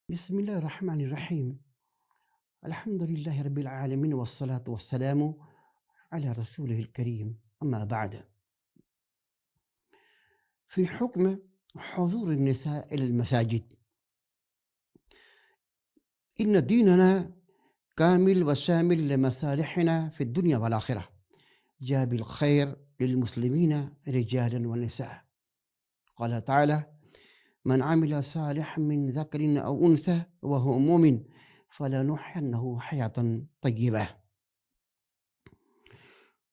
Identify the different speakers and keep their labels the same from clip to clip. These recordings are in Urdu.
Speaker 1: بسم الله الرحمن الرحيم. الحمد لله رب العالمين، والصلاة والسلام على رسوله الكريم. أما بعد، في حكم حضور النساء إلى المساجد، إن ديننا كامل وشامل لمصالحنا في الدنيا والآخرة، جاء بالخير للمسلمين رجالا ونساء. قال تعالى: من عمل صالحا من ذكر أو أنثى وهو مؤمن فلنحيينه حياة طيبة.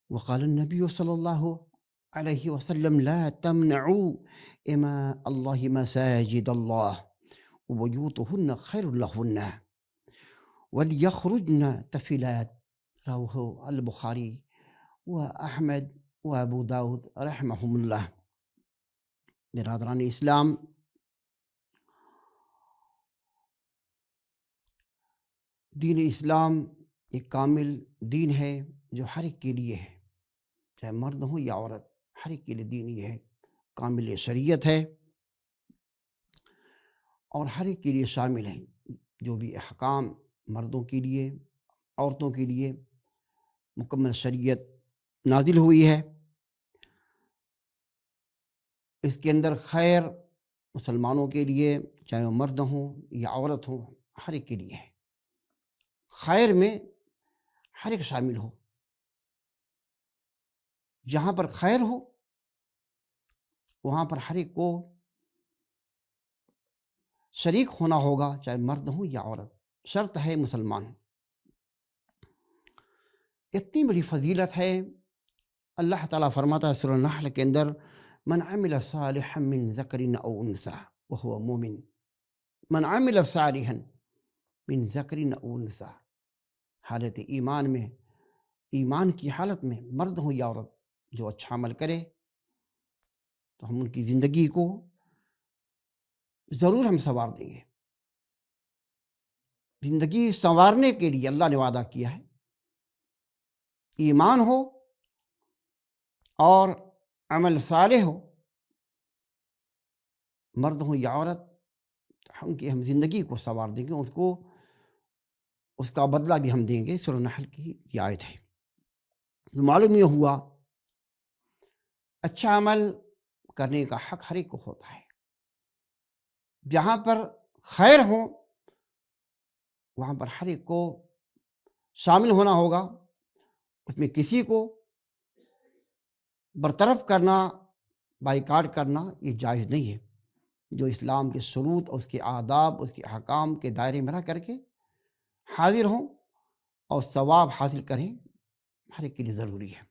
Speaker 1: وقال النبي صلى الله عليه وسلم: لا تمنعوا إماء الله مساجد الله وبيوتهن خير لهن وليخرجن تفلات. رواه البخاري وأحمد وأبو داود رحمهم الله. برادران اسلام، دین اسلام ایک کامل دین ہے جو ہر ایک کے لیے ہے، چاہے مرد ہو یا عورت، ہر ایک کے لیے دین یہ ہے، کامل شریعت ہے اور ہر ایک کے لیے شامل ہیں۔ جو بھی احکام مردوں کے لیے، عورتوں کے لیے مکمل شریعت نازل ہوئی ہے، اس کے اندر خیر مسلمانوں کے لیے، چاہے وہ مرد ہوں یا عورت ہوں، ہر ایک کے لیے ہے۔ خیر میں ہر ایک شامل ہو، جہاں پر خیر ہو وہاں پر ہر ایک کو شریک ہونا ہوگا، چاہے مرد ہو یا عورت، شرط ہے مسلمان۔ اتنی بڑی فضیلت ہے، اللہ تعالیٰ فرماتا ہے سورہ النحل کے اندر: من عمل صالحا من ذکر او انثى وهو مومن، من عمل صالحا من ذکر او انثى، حالت ایمان میں، ایمان کی حالت میں، مرد ہو یا عورت، جو اچھا عمل کرے تو ہم ان کی زندگی کو ضرور ہم سنوار دیں گے۔ زندگی سنوارنے کے لیے اللہ نے وعدہ کیا ہے، ایمان ہو اور عمل صالح ہو، مرد ہو یا عورت، ان کی ہم زندگی کو سنوار دیں گے، اس کا بدلہ بھی ہم دیں گے۔ سورہ نحل کی یہ آیت ہے۔ تو معلوم یہ ہوا اچھا عمل کرنے کا حق ہر ایک کو ہوتا ہے۔ جہاں پر خیر ہو وہاں پر ہر ایک کو شامل ہونا ہوگا، اس میں کسی کو برطرف کرنا، بائیکاٹ کرنا یہ جائز نہیں ہے۔ جو اسلام کے شروط اور اس کے آداب، اس کے احکام کے دائرے میں رہ کر کے حاضر ہوں اور ثواب حاصل کریں، ہر ایک کے لیے ضروری ہے۔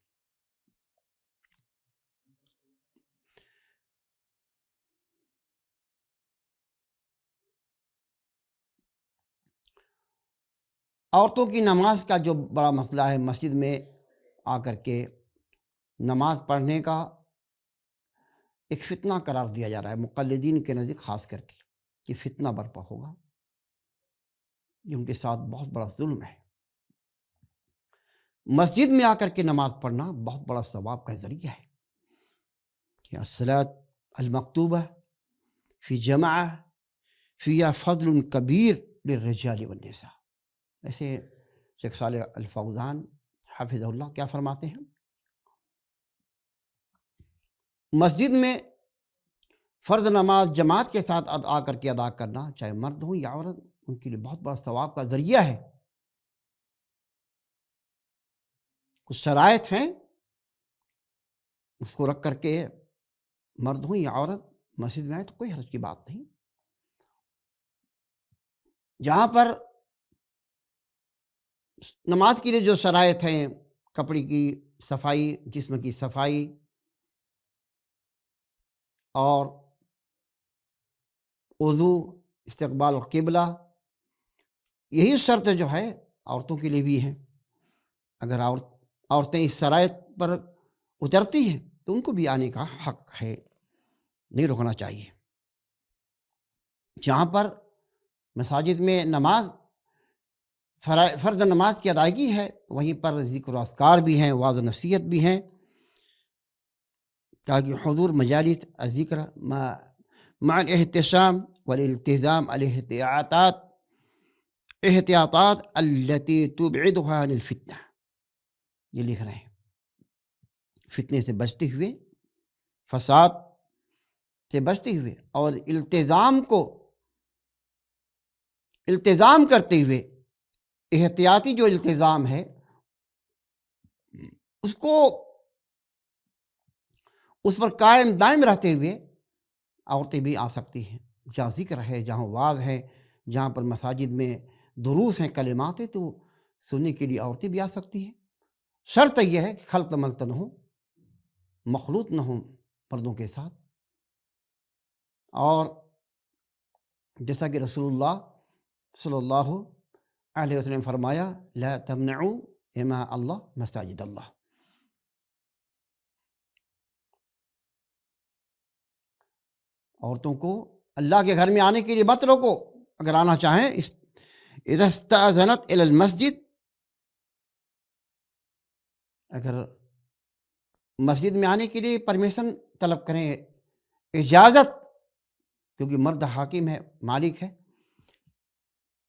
Speaker 1: عورتوں کی نماز کا جو بڑا مسئلہ ہے، مسجد میں آ کر کے نماز پڑھنے کا ایک فتنہ قرار دیا جا رہا ہے مقلدین کے نزدیک، خاص کر کے یہ فتنہ برپا ہوگا، یہ ان کے ساتھ بہت بڑا ظلم ہے۔ مسجد میں آ کر کے نماز پڑھنا بہت بڑا ثواب کا ذریعہ ہے۔ الصلاۃ المکتوبہ فی جماعہ فیہا فضل کبیر للرجال والنساء۔ ایسے شیخ صالح الفوزان حافظہ اللہ کیا فرماتے ہیں؟ مسجد میں فرض نماز جماعت کے ساتھ آ کر کے ادا کرنا، چاہے مرد ہوں یا عورت، ان کے لیے بہت بڑا ثواب کا ذریعہ ہے۔ کچھ شرائط ہیں، اس کو رکھ کر کے مرد ہوں یا عورت مسجد میں آئے تو کوئی حرج کی بات نہیں۔ جہاں پر نماز کے لیے جو شرائط ہیں، کپڑے کی صفائی، جسم کی صفائی اور وضو، استقبال قبلہ، یہی شرط جو ہے عورتوں کے لیے بھی ہے۔ اگر عورتیں اس شرائط پر اترتی ہیں تو ان کو بھی آنے کا حق ہے، نہیں رکنا چاہیے۔ جہاں پر مساجد میں نماز، فرض نماز کی ادائیگی ہے، وہیں پر ذکر و اذکار بھی ہیں، وعظ و نصیحت بھی ہیں، تاکہ حضور مجالس ذکر مع الاحتشام والالتزام احتیاطات التي تبعدها عن الفتنہ، یہ لکھ رہے ہیں، فتنے سے بچتے ہوئے، فساد سے بچتے ہوئے، اور التزام کرتے ہوئے، احتیاطی جو التزام ہے اس کو اس پر قائم دائم رہتے ہوئے عورتیں بھی آ سکتی ہیں۔ جہاں ذکر ہے، جہاں واعظ ہے، جہاں پر مساجد میں دروس ہیں، کلمات ہیں، تو سننے کے لیے عورتیں بھی آ سکتی ہیں۔ شرط یہ ہے کہ خلط ملط نہ ہو، مخلوط نہ ہوں مردوں کے ساتھ۔ اور جیسا کہ رسول اللہ صلی اللہ علیہ وسلم نے فرمایا، لا تمنعوا اماء اللہ مساجد اللہ، عورتوں کو اللہ کے گھر میں آنے کے لیے مت روکو، اگر آنا چاہیں اذا استأذنت الی المسجد، اگر مسجد میں آنے کے لیے پرمیشن طلب کریں، اجازت، کیونکہ مرد حاکم ہے، مالک ہے،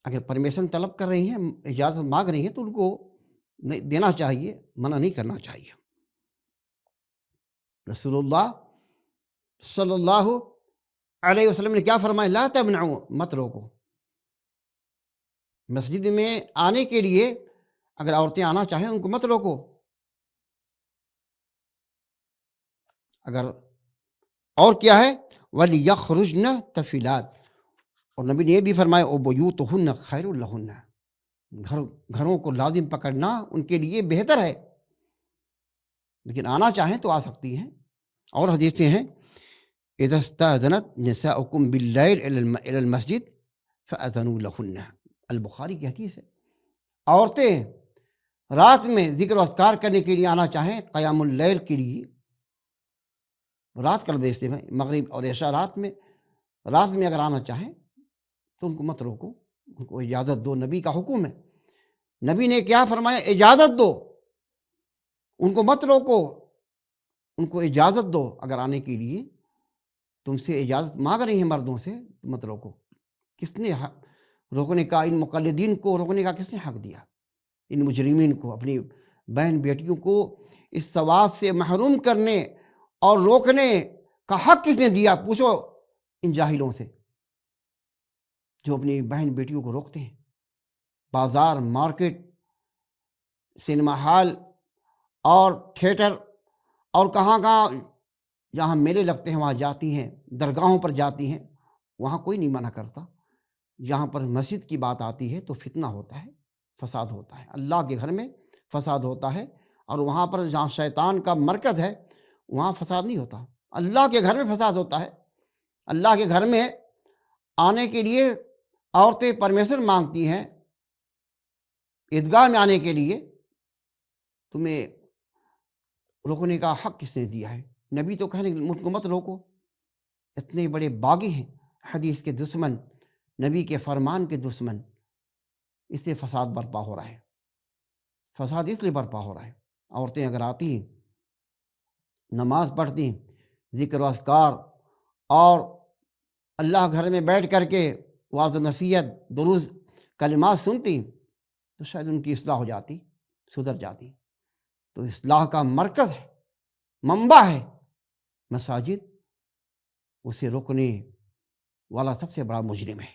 Speaker 1: اگر پرمیشن طلب کر رہی ہیں، اجازت مانگ رہی ہیں، تو ان کو دینا چاہیے، منع نہیں کرنا چاہیے۔ رسول اللہ صلی اللہ علیہ وسلم نے کیا فرمایا؟ لا تمنعوا، مت روکو۔ مسجد میں آنے کے لیے اگر عورتیں آنا چاہیں ان کو مت روکو۔ اگر اور کیا ہے؟ وَلِيَخْرُجْنَ تَفِلَاتٍ، اور نبی نے یہ بھی فرمایا وَبُيُوتُهُنَّ خَيْرٌ لَهُنَّ، گھروں کو لازم پکڑنا ان کے لیے بہتر ہے، لیکن آنا چاہیں تو آ سکتی ہیں۔ اور حدیثیں ہیں، اذا استاذنت نساؤکم باللیل الی المسجد فاذنوا لہن، البخاری کی حدیث ہے۔ عورتیں رات میں ذکر و اذکار کرنے کے لیے آنا چاہیں، قیام اللیل کے لیے، رات کا بیچتے ہیں، مغرب اور عشاء رات میں اگر آنا چاہیں تو ان کو مت روکو، ان کو اجازت دو، نبی کا حکم ہے۔ نبی نے کیا فرمایا؟ اجازت دو، ان کو مت روکو، ان کو اجازت دو۔ اگر آنے کے لیے تم سے اجازت مانگ رہی ہیں مردوں سے، مت روکو۔ کس نے روکنے کا، ان مقلدین کو روکنے کا کس نے حق دیا؟ ان مجرمین کو، اپنی بہن بیٹیوں کو اس ثواب سے محروم کرنے اور روکنے کا حق کس نے دیا؟ پوچھو ان جاہلوں سے جو اپنی بہن بیٹیوں کو روکتے ہیں۔ بازار، مارکیٹ، سنیما ہال اور تھیٹر اور کہاں جہاں میلے لگتے ہیں وہاں جاتی ہیں، درگاہوں پر جاتی ہیں، وہاں کوئی نہیں منع کرتا۔ جہاں پر مسجد کی بات آتی ہے تو فتنہ ہوتا ہے، فساد ہوتا ہے، اللہ کے گھر میں فساد ہوتا ہے، اور وہاں پر جہاں شیطان کا مرکز ہے وہاں فساد نہیں ہوتا، اللہ کے گھر میں فساد ہوتا ہے۔ اللہ کے گھر میں آنے کے لیے عورتیں پرمیشن مانگتی ہیں، عیدگاہ میں آنے کے لیے، تمہیں روکنے کا حق کس نے دیا ہے؟ نبی تو کہنے مجھ کو مت روکو۔ اتنے بڑے باغی ہیں، حدیث کے دشمن، نبی کے فرمان کے دشمن، اس سے فساد برپا ہو رہا ہے۔ فساد اس لیے برپا ہو رہا ہے، عورتیں اگر آتی ہیں، نماز پڑھتی، ذکر و اذکار اور اللہ گھر میں بیٹھ کر کے وعظ و نصیحت، دروس، کلمات سنتی، تو شاید ان کی اصلاح ہو جاتی، سدھر جاتی۔ تو اصلاح کا مرکز ہے، منبع ہے مساجد، اسے روکنے والا سب سے بڑا مجرم ہے۔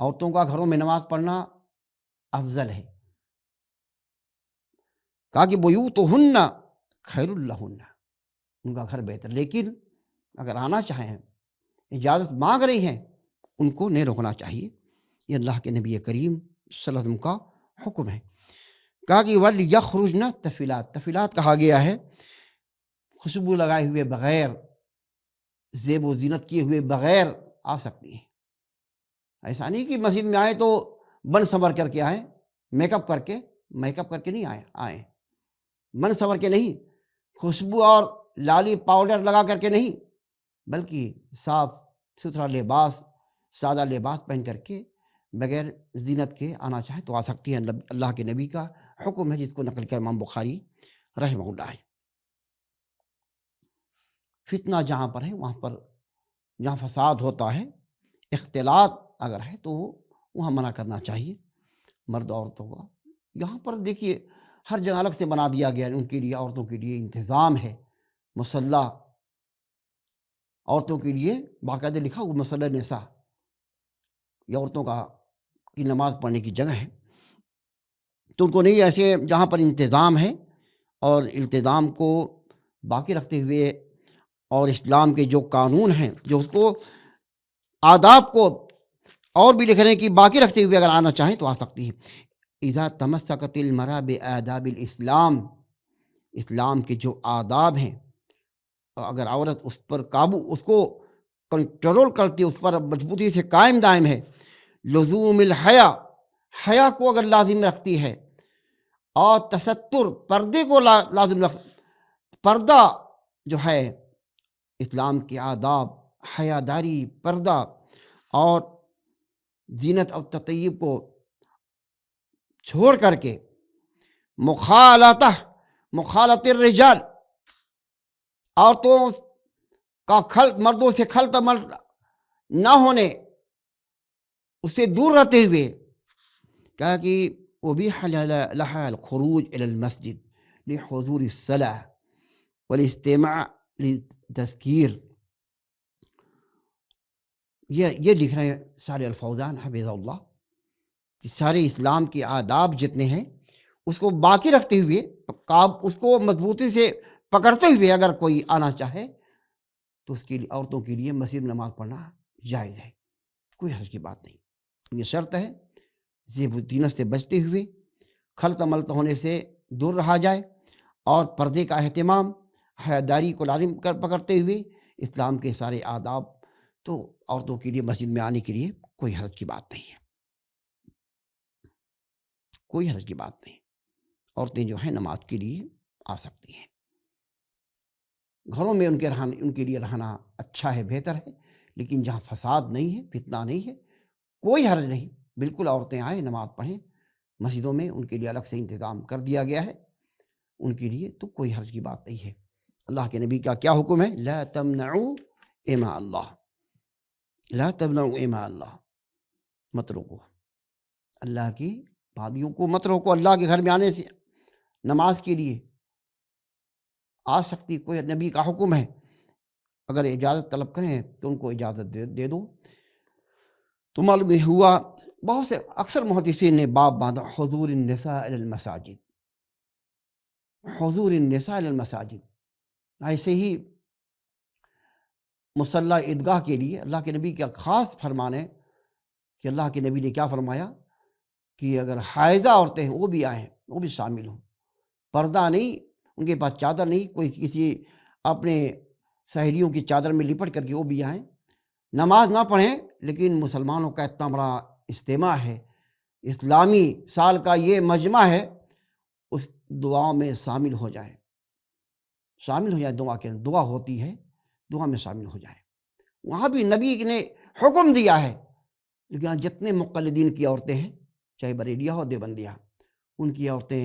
Speaker 1: عورتوں کا گھروں میں نماز پڑھنا افضل ہے، کہا کہ بیوتہن خیر لہن، ان کا گھر بہتر، لیکن اگر آنا چاہیں، اجازت مانگ رہی ہیں، ان کو نہیں روکنا چاہیے۔ یہ اللہ کے نبی کریم صلی اللہ علیہ وسلم کا حکم ہے۔ کہا کہ وَلْيَخْرُجْنَ تَفِلَاتٍ، تفیلات کہا گیا ہے خوشبو لگائے ہوئے بغیر، زیب و زینت کیے ہوئے بغیر آ سکتی ہیں۔ ایسا نہیں کہ مسجد میں آئیں تو بن سنور کر کے آئیں، میک اپ کر کے نہیں آئیں، بن سنور کے نہیں، خوشبو اور لالی پاؤڈر لگا کر کے نہیں، بلکہ صاف ستھرا لباس، سادہ لباس پہن کر کے بغیر زینت کے آنا چاہے تو آ سکتی ہیں۔ اللہ کے نبی کا حکم ہے، جس کو نقل کیا امام بخاری رحمہ اللہ ہے۔ فتنہ جہاں پر ہے وہاں پر جہاں فساد ہوتا ہے، اختلاط اگر ہے تو وہاں منع کرنا چاہیے مرد عورتوں کا۔ یہاں پر دیکھیے ہر جگہ الگ سے بنا دیا گیا ان کے لیے، عورتوں کے لیے انتظام ہے، مصلی عورتوں کے لیے باقاعدہ لکھا ہوا مصلی نساء، یہ عورتوں کی نماز پڑھنے کی جگہ ہے۔ تو ان کو نہیں، ایسے جہاں پر انتظام ہے اور التزام کو باقی رکھتے ہوئے اور اسلام کے جو قانون ہیں جو اس کو آداب کو اور بھی لکھنے کی باقی رکھتے ہوئے اگر آنا چاہیں تو آ سکتی ہے۔ اذا تمسکت المرأة بآداب الاسلام، اسلام کے جو آداب ہیں، اگر عورت اس پر قابو، اس کو کنٹرول کرتی ہے، اس پر مضبوطی سے قائم دائم ہے، لزوم الحیا، حیا کو اگر لازم رکھتی ہے، اور تستر، پردے کو لازم رکھ، پردہ جو ہے اسلام کے آداب، حیاداری، پردہ اور زینت اور تطیب کو چھوڑ کر کے مخالط الرجال، عورتوں کا مردوں سے خلط ملط نہ ہونے، اس سے دور رہتے ہوئے، کہا کہ ابیح لها الخروج الى المسجد لحضور الصلاة والاستماع للتذکیر۔ یہ لکھ رہے ہیں سارے الفوزان حفظہ اللہ کہ سارے اسلام کے آداب جتنے ہیں اس کو باقی رکھتے ہوئے، اس کو مضبوطی سے پکڑتے ہوئے اگر کوئی آنا چاہے تو اس کے لیے، عورتوں کے لیے مسجد میں نماز پڑھنا جائز ہے، کوئی حرج کی بات نہیں۔ یہ شرط ہے زیب الزینت سے بچتے ہوئے، خلط ملط ہونے سے دور رہا جائے، اور پردے کا اہتمام، حیاداری کو لازم پکڑتے ہوئے اسلام کے سارے آداب، تو عورتوں کے لیے مسجد میں آنے کے لیے کوئی حرج کی بات نہیں ہے، کوئی حرج کی بات نہیں۔ عورتیں جو ہیں نماز کے لیے آ سکتی ہیں، گھروں میں ان کے لیے رہنا اچھا ہے، بہتر ہے، لیکن جہاں فساد نہیں ہے، فتنہ نہیں ہے، کوئی حرج نہیں، بالکل عورتیں آئیں، نماز پڑھیں مسجدوں میں، ان کے لیے الگ سے انتظام کر دیا گیا ہے ان کے لیے، تو کوئی حرج کی بات نہیں ہے۔ اللہ کے نبی کا کیا حکم ہے؟ لا تمنعوا اماء اللہ، لا تمنعوا اماء اللہ، مت روکو اللہ کی بادیوں کو، مت روکو اللہ کے گھر میں آنے سے، نماز کے لیے آ سکتی، کوئی نبی کا حکم ہے، اگر اجازت طلب کریں تو ان کو اجازت دے دو۔ تو معلوم ہوا بہت سے اکثر محدثین نے باب باندھا حضور النساء الی المساجد، حضور النساء الی المساجد، ایسے ہی مصلی عیدگاہ کے لیے اللہ کے نبی کا خاص فرمان ہے کہ اللہ کے نبی نے کیا فرمایا کہ اگر حائضہ عورتیں ہیں وہ بھی آئیں، وہ بھی شامل ہوں، پردہ نہیں، ان کے پاس چادر نہیں، کوئی کسی اپنے سہیلیوں کی چادر میں لپٹ کر کے وہ بھی آئیں، نماز نہ پڑھیں، لیکن مسلمانوں کا اتنا بڑا اجتماع ہے، اسلامی سال کا یہ مجمع ہے، اس دعاؤں میں شامل ہو جائیں، دعا کے دعا ہوتی ہے، دعا میں شامل ہو جائیں۔ وہاں بھی نبی نے حکم دیا ہے، لیکن جتنے مقلدین کی عورتیں ہیں، چاہے بریلیہ ہو دیوبندیہ، ان کی عورتیں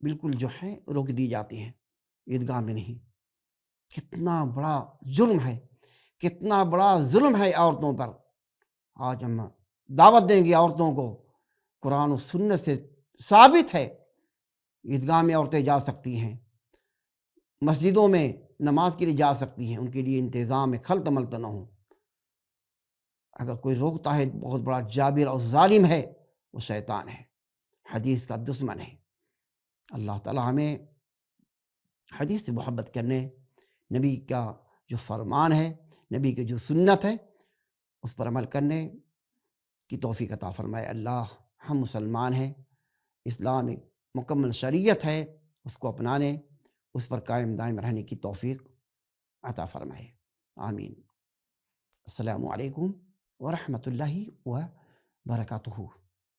Speaker 1: بالکل جو ہیں روک دی جاتی ہیں، عیدگاہ میں نہیں۔ کتنا بڑا جرم ہے، کتنا بڑا ظلم ہے عورتوں پر۔ آج ہم دعوت دیں گے عورتوں کو، قرآن و سنت سے ثابت ہے عیدگاہ میں عورتیں جا سکتی ہیں، مسجدوں میں نماز کے لیے جا سکتی ہیں، ان کے لیے انتظام ہے، خلط ملط نہ ہو۔ اگر کوئی روکتا ہے بہت بڑا جابر اور ظالم ہے، وہ شیطان ہے، حدیث کا دشمن ہے۔ اللہ تعالیٰ ہمیں حدیث سے محبت کرنے، نبی کا جو فرمان ہے، نبی کی جو سنت ہے، اس پر عمل کرنے کی توفیق عطا فرمائے اللہ۔ ہم مسلمان ہیں، اسلام ایک مکمل شریعت ہے، اس کو اپنانے، اس پر قائم دائم رہنے کی توفیق عطا فرمائے، آمین۔ السلام علیکم ورحمۃ اللہ وبرکاتہ۔